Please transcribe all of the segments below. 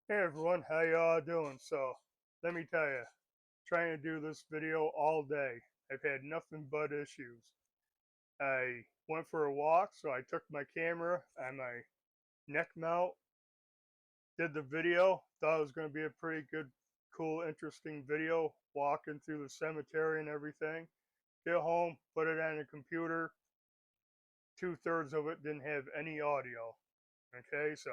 Hey everyone, how y'all doing? So, let me tell you, trying to do this video all day. I've had nothing but issues. I went for a walk, so I took my camera and my neck mount, did the video, thought it was going to be a pretty good, cool, interesting video, walking through the cemetery and everything. Get home, put it on the computer, two-thirds of it didn't have any audio. Okay, so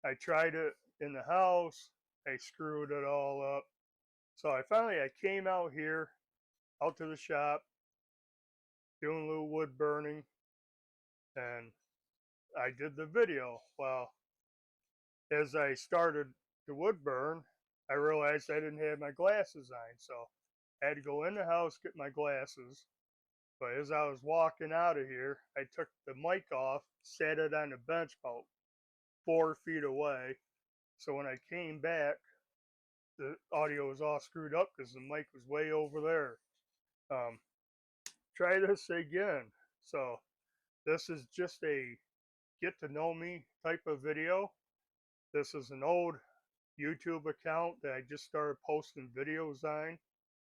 I tried it in the house, I screwed it all up. So I came out here, out to the shop, doing a little wood burning, and I did the video. Well, as I started the wood burn, I realized I didn't have my glasses on, so I had to go in the house, get my glasses. But as I was walking out of here, I took the mic off, sat it on the bench about 4 feet away. So when I came back, the audio was all screwed up because the mic was way over there. Um, Try this again. So this is just a get to know me type of video. This is an old YouTube account that I just started posting videos on.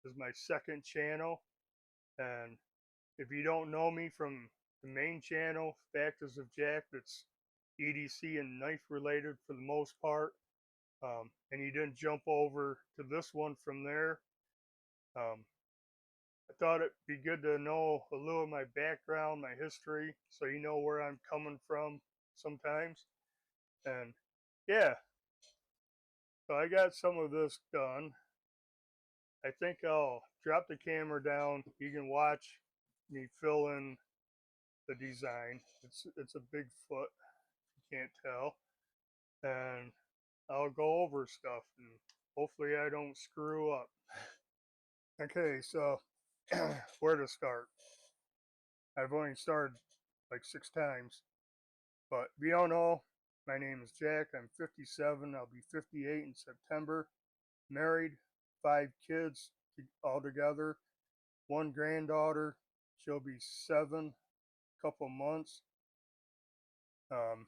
This is my second channel. And if you don't know me from the main channel, Factors of Jack, that's EDC and knife related for the most part. And you didn't jump over to this one from there. Um, I thought it'd be good to know a little of my background, my history, so you know where I'm coming from sometimes. And yeah, so I got some of this done. I think I'll drop the camera down. You can watch me fill in the design. It's a big foot, you can't tell. And I'll go over stuff and hopefully I don't screw up. Okay, so where to start? I've only started like 6 times. But if you don't know, my name is Jack. I'm 57. I'll be 58 in September. Married, 5 kids altogether. One granddaughter. She'll be 7 couple months. Um,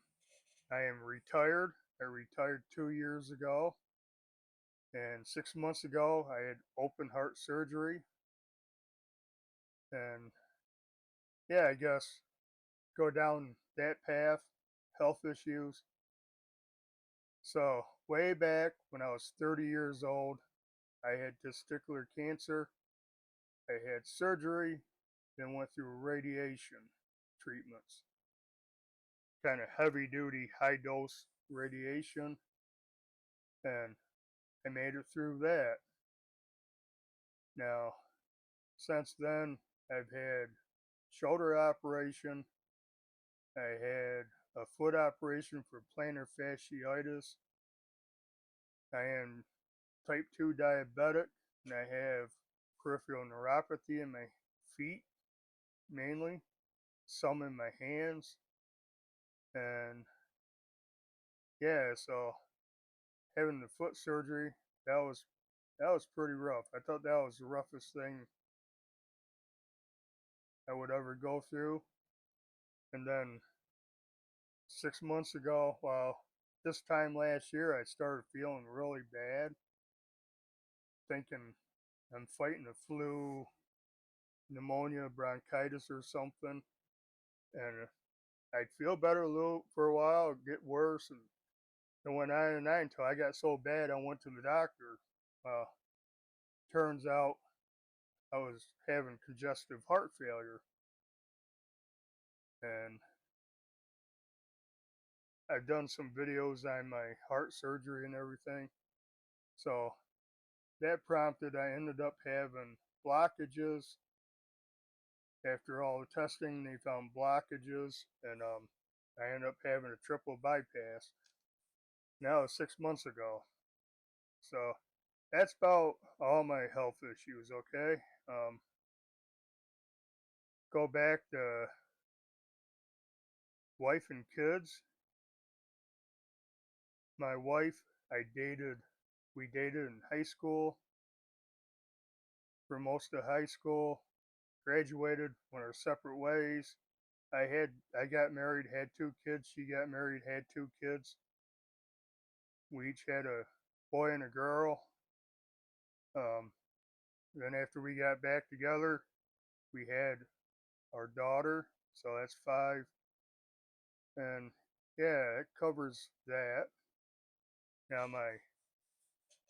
I am retired. I retired 2 years ago. And 6 months ago, I had open heart surgery. And yeah, I guess go down that path, health issues. So, way back when I was 30 years old, I had testicular cancer. I had surgery, then went through radiation treatments, kind of heavy duty, high dose radiation, and I made it through that. Now, since then, I've had shoulder operation, I had a foot operation for plantar fasciitis, I am type 2 diabetic, and I have peripheral neuropathy in my feet mainly, some in my hands, and yeah, so having the foot surgery, that was that was pretty rough. I thought that was the roughest thing I would ever go through. And then 6 months ago, well, this time last year, I started feeling really bad, thinking I'm fighting the flu, pneumonia, bronchitis, or something. And I'd feel better a little for a while, get worse, and it went on and on until I got so bad I went to the doctor. Turns out I was having congestive heart failure, and I've done some videos on my heart surgery and everything. So that prompted, I ended up having blockages. After all the testing, they found blockages, and I ended up having a triple bypass. Now it's 6 months ago. So that's about all my health issues, okay? Go back to wife and kids. My wife, we dated in high school for most of high school, graduated, went our separate ways. I got married, had 2 kids. She got married, had 2 kids. We each had a boy and a girl. Um, then after we got back together, we had our daughter, so that's 5. And yeah, it covers that. Now my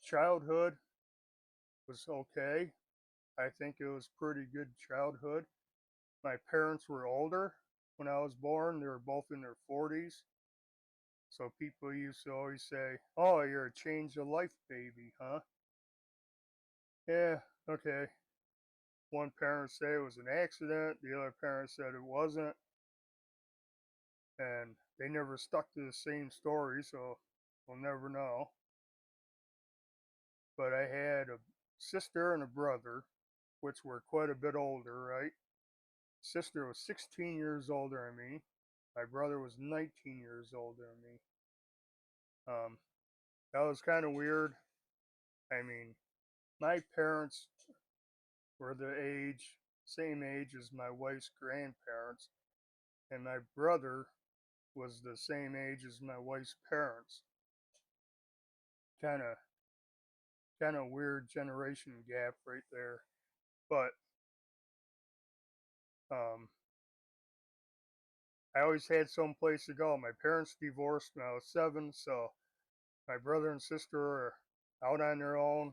childhood was okay. I think it was pretty good childhood. My parents were older when I was born. They were both in their 40s. So people used to always say, "Oh, you're a change of life baby, huh?" Yeah, okay. One parent said it was an accident, the other parent said it wasn't, and they never stuck to the same story, so we'll never know. But I had a sister and a brother, which were quite a bit older, right? Sister was 16 years older than me. My brother was 19 years older than me. Um, that was kind of weird. I mean, my parents were same age as my wife's grandparents, and my brother was the same age as my wife's parents. Kind of, kind of weird generation gap right there. But um, I always had some place to go. My parents divorced when I was 7, so my brother and sister were out on their own.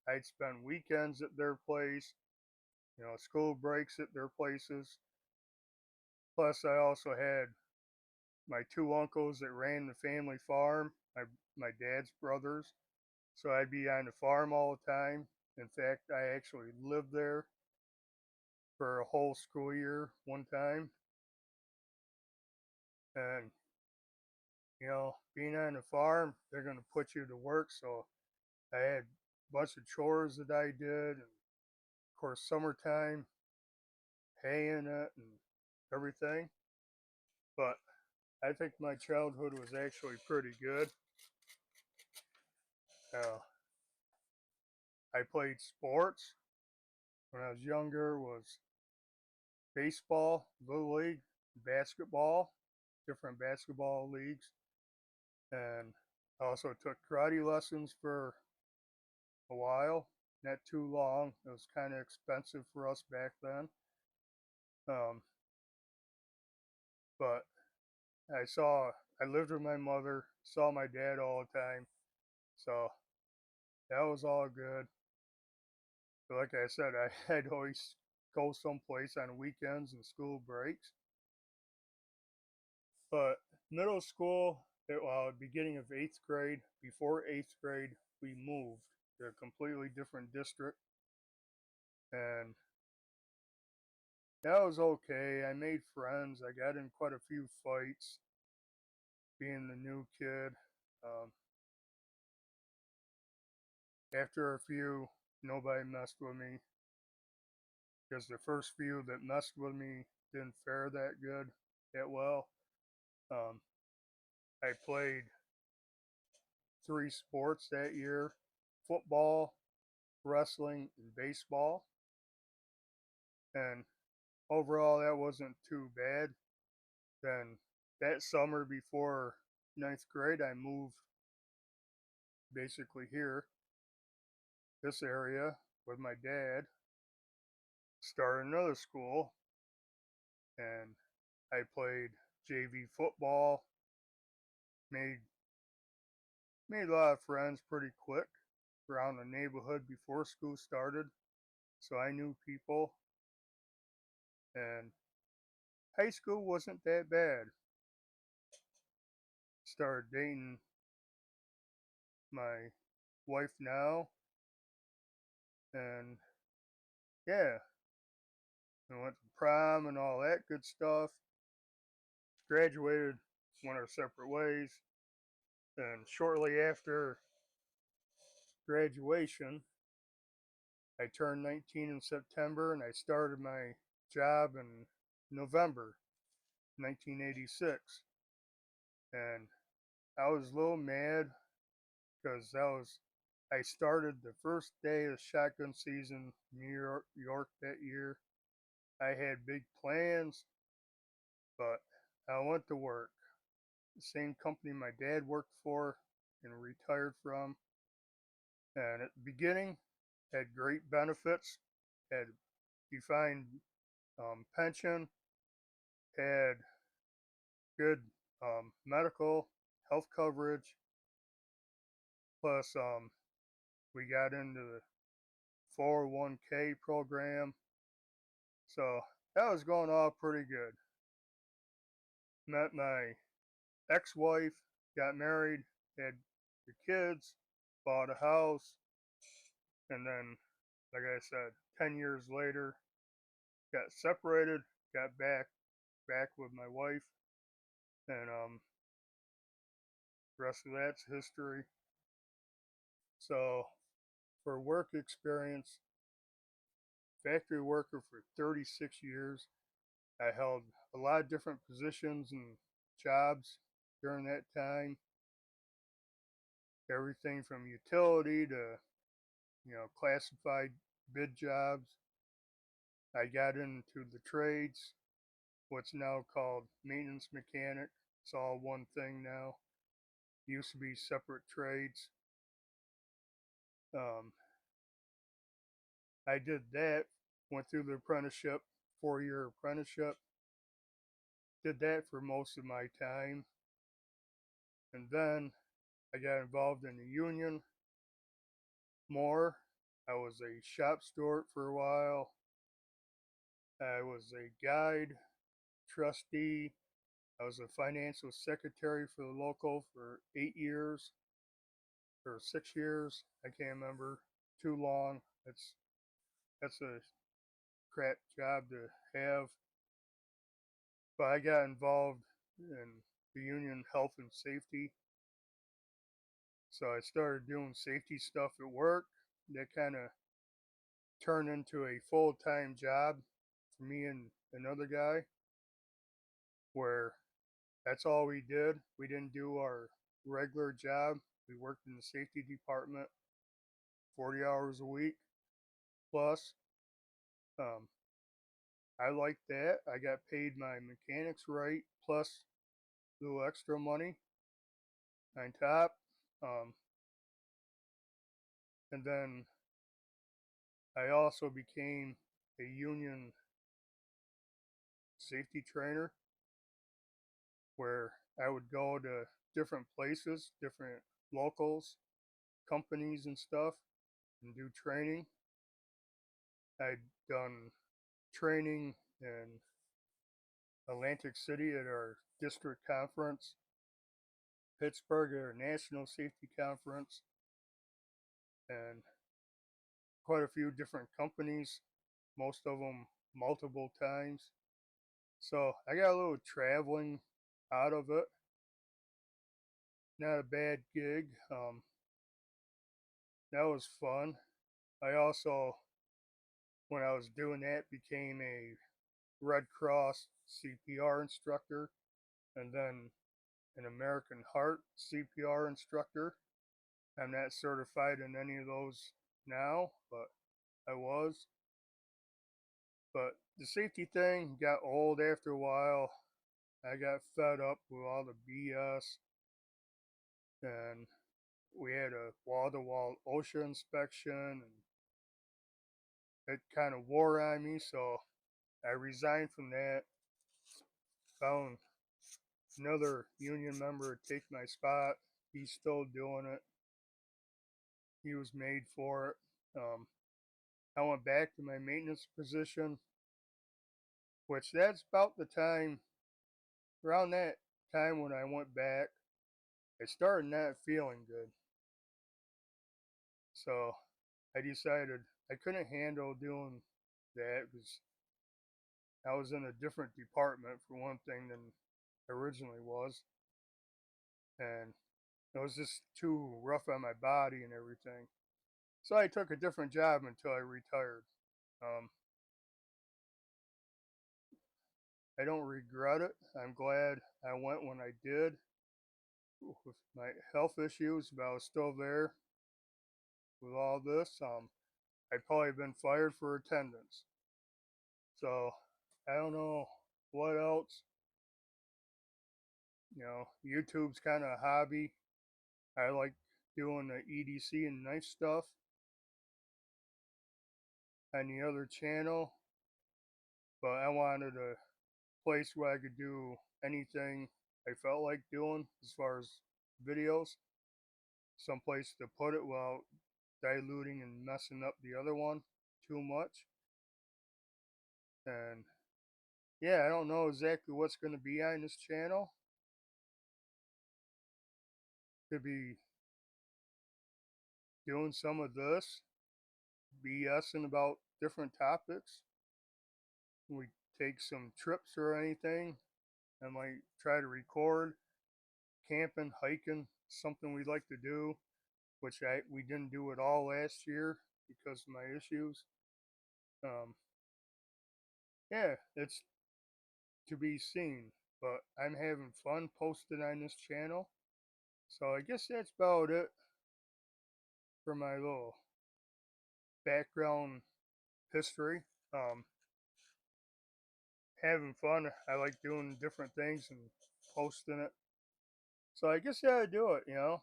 I'd spend weekends at their place, school breaks at their places. Plus, I also had my 2 uncles that ran the family farm, my dad's brothers. So I'd be on the farm all the time. In fact, I actually lived there for a whole school year one time. And, being on the farm, they're going to put you to work. So I had a bunch of chores that I did. And of course, summertime, haying it and everything. But I think my childhood was actually pretty good. Uh, I played sports when I was younger. Was baseball, little league, basketball, different basketball leagues, and I also took karate lessons for a while. Not too long. It was kind of expensive for us back then. Um, but I lived with my mother, saw my dad all the time, so that was all good. But like I said, I'd always go someplace on weekends and school breaks. But middle school, beginning of 8th grade, before 8th grade, we moved to a completely different district. And that was okay. I made friends. I got in quite a few fights being the new kid. Um, after a few, nobody messed with me because the first few that messed with me didn't fare that well. Um, I played 3 sports that year: football, wrestling, and baseball. And overall, that wasn't too bad. Then that summer before 9th grade, I moved basically here, this area, with my dad, started another school, and I played JV football, made made a lot of friends pretty quick around the neighborhood before school started, so I knew people, and high school wasn't that bad. Started dating my wife now, and yeah, we went to prom and all that good stuff. Graduated, went our separate ways, and shortly after graduation, I turned 19 in September, and I started my job in November 1986. And I was a little mad because I started the first day of shotgun season in New York that year. I had big plans, but I went to work. The same company my dad worked for, and retired from. And at the beginning, had great benefits, had defined pension, had good medical health coverage, plus we got into the 401k program. So that was going all pretty good. Met my ex-wife, got married, had the kids, bought a house, and then, like I said, 10 years later, got separated, got back with my wife, and the rest of that's history. So for work experience, factory worker for 36 years. I held a lot of different positions and jobs during that time. Everything from utility to, classified bid jobs. I got into the trades, what's now called maintenance mechanic. It's all one thing now. Used to be separate trades. I did that, went through the apprenticeship, 4-year apprenticeship. Did that for most of my time. And then I got involved in the union more. I was a shop steward for a while. I was a guide, trustee. I was a financial secretary for the local for 8 years or 6 years. I can't remember. Too long. That's a crap job to have. But I got involved in the union health and safety. So I started doing safety stuff at work. That kind of turned into a full-time job for me and another guy, where that's all we did. We didn't do our regular job. We worked in the safety department 40 hours a week plus. Um, I liked that. I got paid my mechanics right, plus a little extra money on top. Um, and then I also became a union safety trainer, where I would go to different places, different locals, companies and stuff, and do training. I'd done training in Atlantic City at our district conference, Pittsburgh at our national safety conference, and quite a few different companies, most of them multiple times. So I got a little traveling out of it. Not a bad gig. That was fun. I also, when I was doing that, became a Red Cross CPR instructor, and then an American Heart CPR instructor. I'm not certified in any of those now, but I was. But the safety thing got old after a while. I got fed up with all the BS, and we had a wall-to-wall OSHA inspection, and it kind of wore on me, so I resigned from that. Found another union member to take my spot. He's still doing it. He was made for it. I went back to my maintenance position, which that's about the time, around that time when I went back, I started not feeling good. So I decided I couldn't handle doing that because I was in a different department for one thing than I originally was. And it was just too rough on my body and everything. So I took a different job until I retired. Um, I don't regret it. I'm glad I went when I did. With my health issues, but I was still there with all this. I'd probably been fired for attendance. So I don't know what else. YouTube's kind of a hobby. I like doing the EDC and knife stuff on the other channel, but I wanted a place where I could do anything I felt like doing as far as videos, some place to put it without diluting and messing up the other one too much. And yeah, I don't know exactly what's going to be on this channel. Could be doing some of this, BSing about different topics. We take some trips or anything. I might try to record camping, hiking, something we like to do, which we didn't do at all last year because of my issues. Um, yeah, it's to be seen, but I'm having fun posting on this channel. So I guess that's about it for my little background history. Um, Having fun. I like doing different things and posting it. So I guess yeah, I do it. If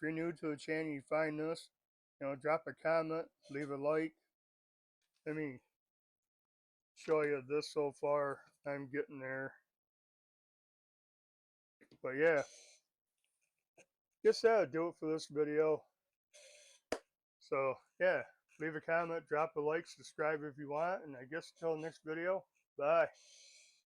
you're new to the channel, you find this, drop a comment, leave a like. Let me show you this so far. I'm getting there. But yeah, guess that'll do it for this video. So yeah, leave a comment, drop a like, subscribe if you want, and I guess until next video, bye.